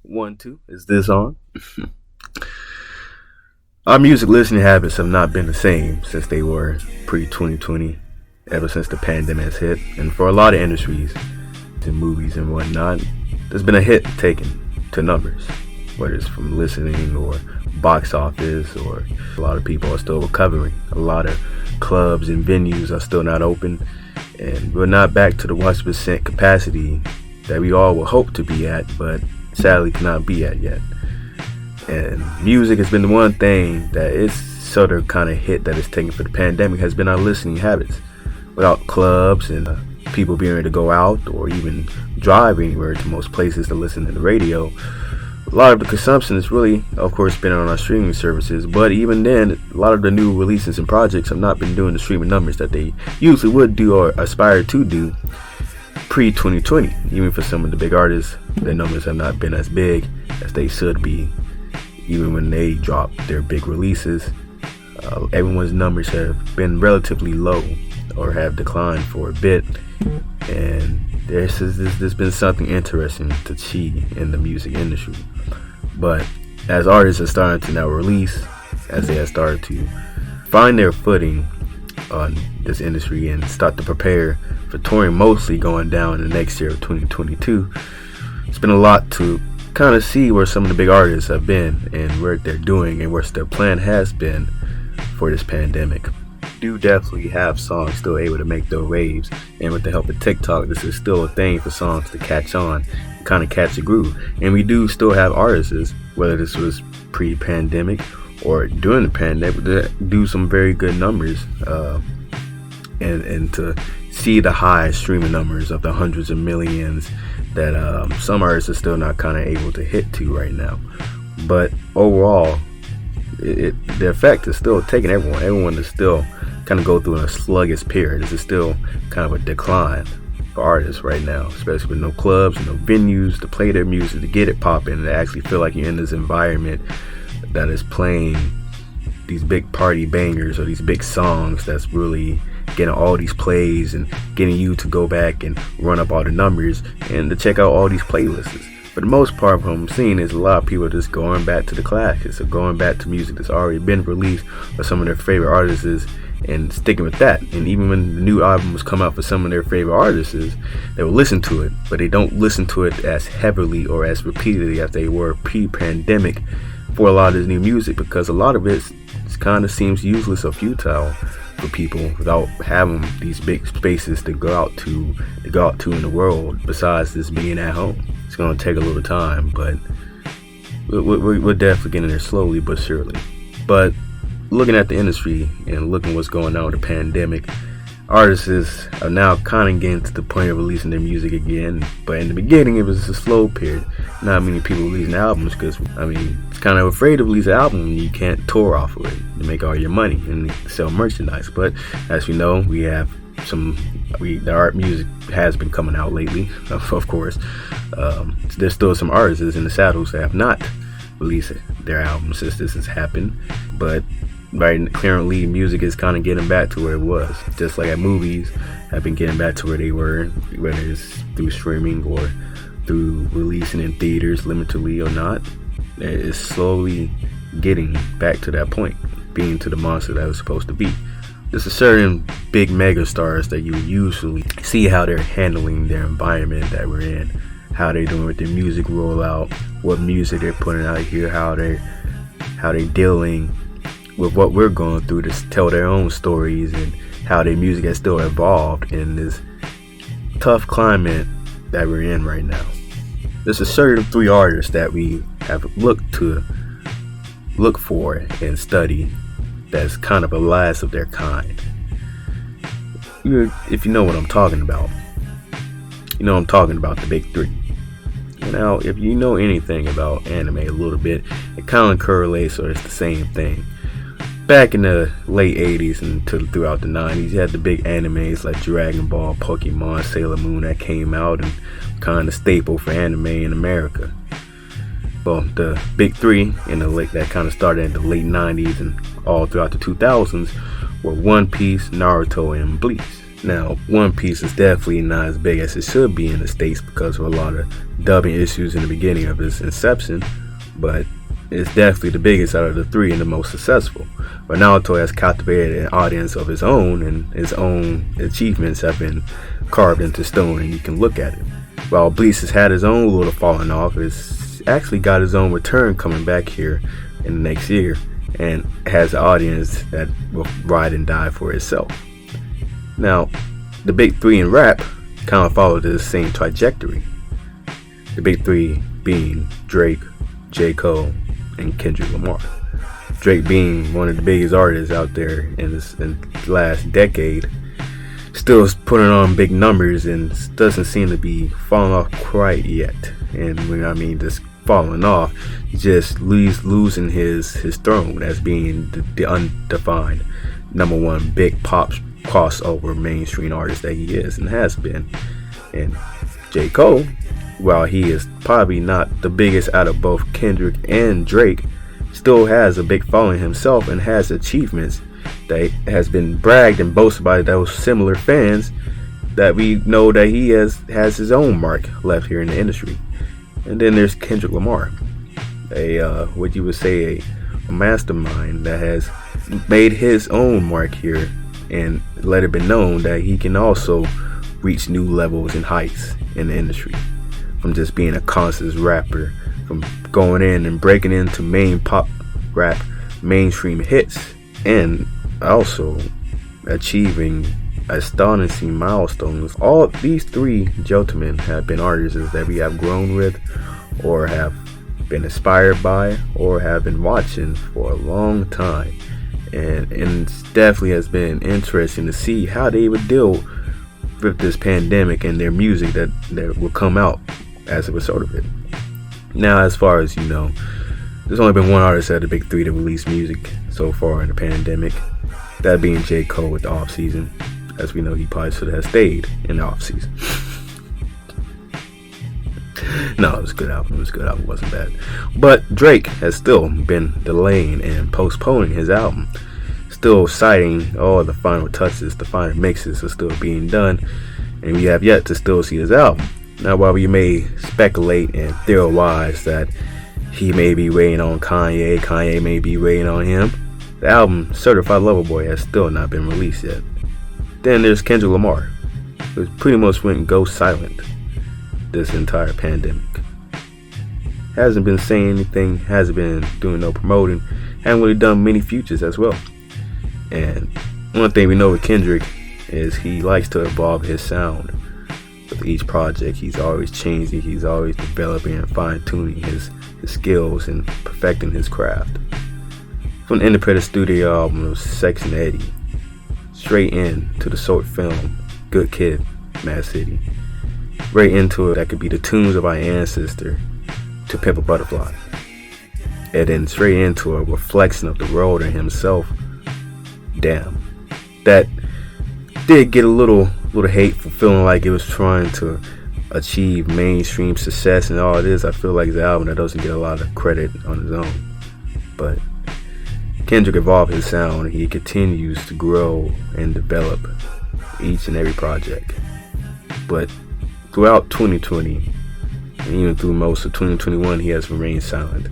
1, 2. Is this on? Our music listening habits have not been the same since they were pre-2020, ever since the pandemic has hit. And for a lot of industries, to movies and whatnot, there's been a hit taken to numbers, whether it's from listening or box office, or a lot of people are still recovering. A lot of clubs and venues are still not open, and we're not back to the 100% capacity that we all would hope to be at, but sadly cannot be at yet. And music has been the one thing that is sort of kind of hit that is taken for the pandemic, has been our listening habits. Without clubs and people being able to go out or even drive anywhere to most places to listen to the radio, a lot of the consumption has really, of course, been on our streaming services. But even then, a lot of the new releases and projects have not been doing the streaming numbers that they usually would do or aspire to do pre-2020. Even for some of the big artists, their numbers have not been as big as they should be. Even when they drop their big releases, everyone's numbers have been relatively low or have declined for a bit. And there's been something interesting to see in the music industry. But as artists are starting to now release, as they have started to find their footing on this industry and start to prepare for touring, mostly going down in the next year of 2022, it's been a lot to kind of see where some of the big artists have been and what they're doing and what their plan has been for this pandemic. Do definitely have songs still able to make their waves, and with the help of TikTok, this is still a thing for songs to catch on, kind of catch a groove. And we do still have artists, whether this was pre-pandemic or during the pandemic, that do some very good numbers, and to see the high streaming numbers of the hundreds of millions that some artists are still not kind of able to hit to right now. But overall, the effect is still taking everyone. Everyone is still kind of go through a sluggish period. This is still kind of a decline for artists right now, especially with no clubs, no venues to play their music, to get it popping, and to actually feel like you're in this environment that is playing these big party bangers or these big songs that's really getting all these plays and getting you to go back and run up all the numbers and to check out all these playlists. For the most part, what I'm seeing is a lot of people just going back to the classics, or going back to music that's already been released by some of their favorite artists and sticking with that. And even when the new albums come out for some of their favorite artists, they will listen to it, but they don't listen to it as heavily or as repeatedly as they were pre-pandemic for a lot of this new music, because a lot of it kind of seems useless or futile for people without having these big spaces to go out to in the world, besides just being at home. It's going to take a little time, but we're definitely getting there slowly but surely. But looking at the industry and looking what's going on with the pandemic, artists are now kind of getting to the point of releasing their music again. But in the beginning, it was a slow period. Not many people releasing albums because, it's kind of afraid to release an album when you can't tour off of it to make all your money and sell merchandise. But as we know, we have the art music has been coming out lately, of course. There's still some artists in the saddles that have not released their albums since this has happened. But right currently, music is kind of getting back to where it was, just like movies have been getting back to where they were, whether it's through streaming or through releasing in theaters limitedly or not. It's slowly getting back to that point, being to the monster that it was supposed to be. There's a certain big mega stars that you usually see how they're handling their environment that we're in, how they're doing with their music rollout, what music they're putting out here, how they're dealing with what we're going through to tell their own stories, and how their music has still evolved in this tough climate that we're in right now. There's a certain 3 artists that we have look for and study that's kind of a last of their kind. If you know what I'm talking about, you know I'm talking about the big 3. Now, if you know anything about anime a little bit, it kind of correlates, or it's the same thing. Back in the late 80s and throughout the 90s, you had the big animes like Dragon Ball, Pokemon, Sailor Moon that came out and kind of staple for anime in America. Well, the big 3 that kind of started in the late 90s and all throughout the 2000s were One Piece, Naruto, and Bleach. Now, One Piece is definitely not as big as it should be in the States because of a lot of dubbing issues in the beginning of its inception, but it's definitely the biggest out of the three and the most successful. But Naruto has captivated an audience of his own, and his own achievements have been carved into stone, and you can look at it. While Bleach has had his own little falling off, it's actually got his own return coming back here in the next year, and has an audience that will ride and die for itself. Now, the big three in rap kind of followed the same trajectory. The big three being Drake, J. Cole, and Kendrick Lamar. Drake being one of the biggest artists out there in the last decade, still putting on big numbers and doesn't seem to be falling off quite yet. And when I mean just falling off, just losing his throne as being the undefined #1 big pop crossover mainstream artist that he is and has been. And J. Cole, while he is probably not the biggest out of both Kendrick and Drake, still has a big following himself and has achievements that has been bragged and boasted by those similar fans, that we know that he has his own mark left here in the industry. And then there's Kendrick Lamar, what you would say a mastermind that has made his own mark here and let it be known that he can also reach new levels and heights in the industry, from just being a conscious rapper, from going in and breaking into main pop rap mainstream hits, and also achieving astonishing milestones. All these three gentlemen have been artists that we have grown with, or have been inspired by, or have been watching for a long time. And it definitely has been interesting to see how they would deal with this pandemic and their music that will come out as a result of it. Now, as far as you know, there's only been one artist out of the big three to release music so far in the pandemic, that being J. Cole with the off season. As we know, he probably should have stayed in the off season. No, it was a good album. It wasn't bad. But Drake has still been delaying and postponing his album, still citing all the final touches, the final mixes are still being done, and we have yet to still see his album. Now, while we may speculate and theorize that he may be waiting on Kanye may be waiting on him, the album Certified Lover Boy has still not been released yet. Then there's Kendrick Lamar, who pretty much went ghost silent this entire pandemic. Hasn't been saying anything, hasn't been doing no promoting, haven't really done many features as well. And one thing we know with Kendrick is he likes to evolve his sound. With each project, he's always changing, he's always developing and fine-tuning his skills and perfecting his craft. From the independent studio album of Section 80, straight into the short film Good Kid, Mad City, right into it that could be the tunes of our ancestor to Pimp a Butterfly, and then straight into a reflection of the road and himself. Damn, that did get a little hate for feeling like it was trying to achieve mainstream success and all this. I feel like it's an album that doesn't get a lot of credit on its own, but Kendrick evolved his sound. He continues to grow and develop each and every project. But throughout 2020, and even through most of 2021, he has remained silent.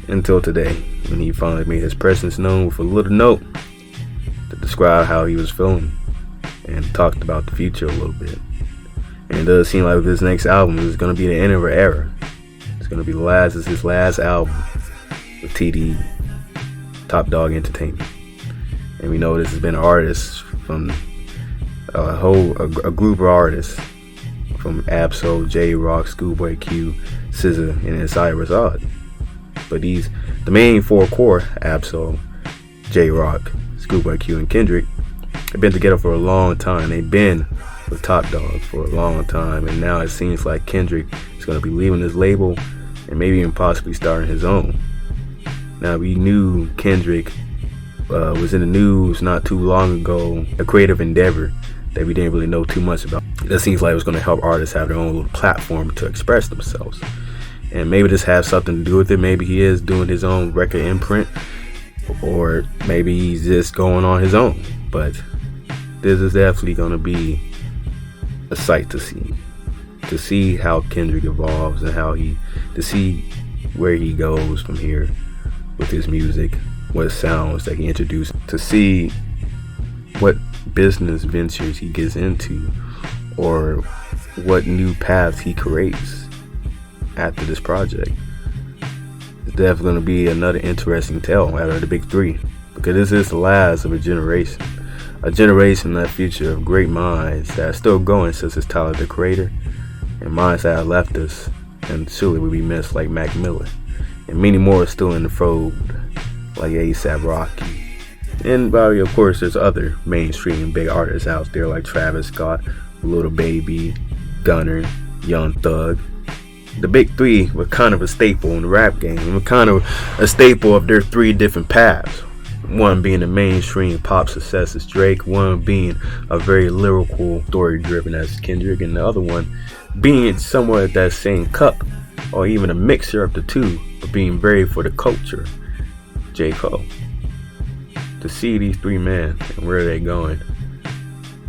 Until today, when he finally made his presence known with a little note to describe how he was feeling and talked about the future a little bit. And it does seem like this next album is going to be the end of an era. It's going to be his last album with TD, Top Dog Entertainment. And we know this has been artists from a group of artists from Absol, J-Rock, Schoolboy Q, SZA, and Isaiah Rashad. But the main four core, Absol, J-Rock, Schoolboy Q, and Kendrick, have been together for a long time. They've been with Top Dog for a long time, and now it seems like Kendrick is going to be leaving his label and maybe even possibly starting his own. Now, we knew Kendrick was in the news not too long ago, a creative endeavor that we didn't really know too much about. That seems like it was going to help artists have their own little platform to express themselves. And maybe this has something to do with it. Maybe he is doing his own record imprint, or maybe he's just going on his own. But this is definitely going to be a sight to see how Kendrick evolves and to see where he goes from here with his music, what sounds that he introduces, to see what business ventures he gets into or what new paths he creates after this project. It's definitely going to be another interesting tale out of the big three, because this is the last of a generation that future of great minds that are still going since it's Tyler the Creator, and minds that have left us and surely will be missed like Mac Miller, and many more are still in the fold like A$AP Rocky. And of course there's other mainstream big artists out there like Travis Scott, Lil Baby, Gunner, Young Thug. The big three were kind of a staple in the rap game, and were kind of a staple of their three different paths. One being the mainstream pop success as Drake, one being a very lyrical, story-driven as Kendrick, and the other one being somewhat that same cup, or even a mixture of the two, but being very for the culture, J. Cole. To see these three men and where they're going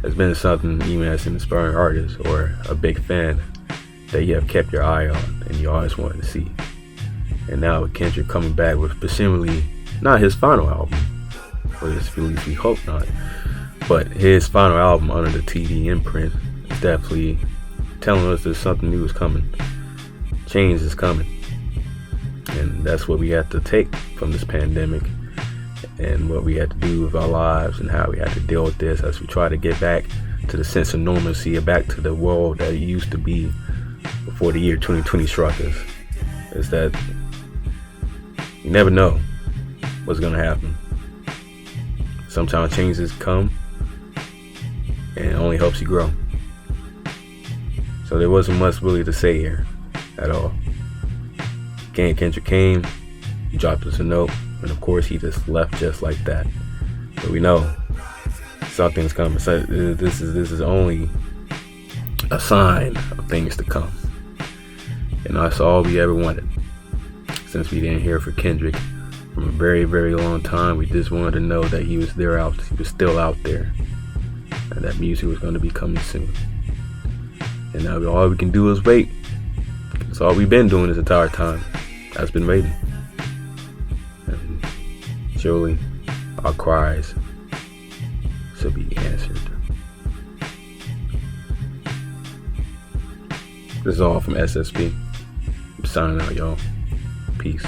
has been something, even as an inspiring artist or a big fan, that you have kept your eye on and you always wanted to see. And now with Kendrick coming back with presumably not his final album, or at least we hope not, but his final album under the TD imprint is definitely telling us that something new is coming. Change is coming. And that's what we have to take from this pandemic, and what we had to do with our lives, and how we had to deal with this as we try to get back to the sense of normalcy, or back to the world that it used to be before the year 2020 struck us. Is that you never know what's going to happen. Sometimes changes come and it only helps you grow. So there wasn't much really to say here at all. Kendrick came, he dropped us a note, and of course he just left just like that. But we know something's coming. So this is only a sign of things to come. And that's all we ever wanted. Since we didn't hear from Kendrick from a very, very long time, we just wanted to know that he was still out there, and that music was going to be coming soon. And now all we can do is wait. That's all we've been doing this entire time. That's been waiting. And surely our cries shall be answered. This is all from SSP. I'm signing out, y'all. Peace.